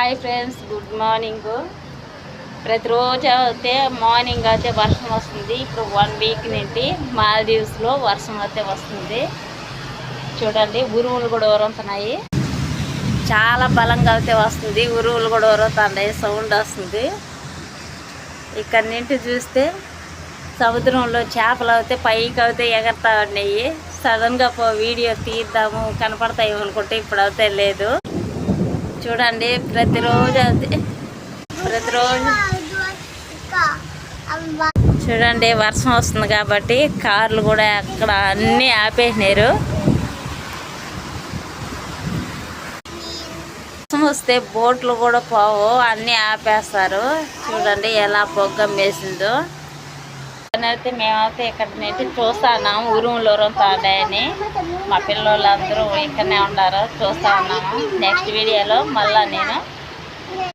Hi friends, good morning. ప్రతిరోజు అయితే morning అయితే వర్షం వస్తుంది. ఇప్పుడు 1 వీక్ నుండి మాల్దీవ్స్లో వర్షం అయితే వస్తుంది. చూడండి, ఉరుములు కూడా ఉరుముతున్నాయి. చాలా బలంగా అయితే వస్తుంది. ఉరుములు కూడా ఉరుముతున్నాయి, సౌండ్ వస్తుంది. ఇక్కడ నుండి చూస్తే సముద్రంలో చేపలు అయితే పైకి అయితే ఎగరుతా ఉన్నాయి. సడన్గా వీడియో తీద్దాము కనపడతాయి అనుకుంటే ఇప్పుడు అయితే లేదు. చూడండి, ప్రతిరోజు చూడండి వర్షం వస్తుంది కాబట్టి కార్లు కూడా అక్కడ అన్నీ ఆపేసినారు. వర్షం వస్తే బోట్లు కూడా పోవు, అన్నీ ఆపేస్తారు. చూడండి ఎలా పొగ్గం వేసిందో. అయితే మేమైతే ఇక్కడ నుంచి చూస్తున్నాము ఉరుములు ఉరుముతాడని. మా పిల్లలు అందరూ ఇక్కడనే ఉన్నారు, చూస్తా ఉన్నాము. నెక్స్ట్ వీడియోలో మళ్ళీ నేను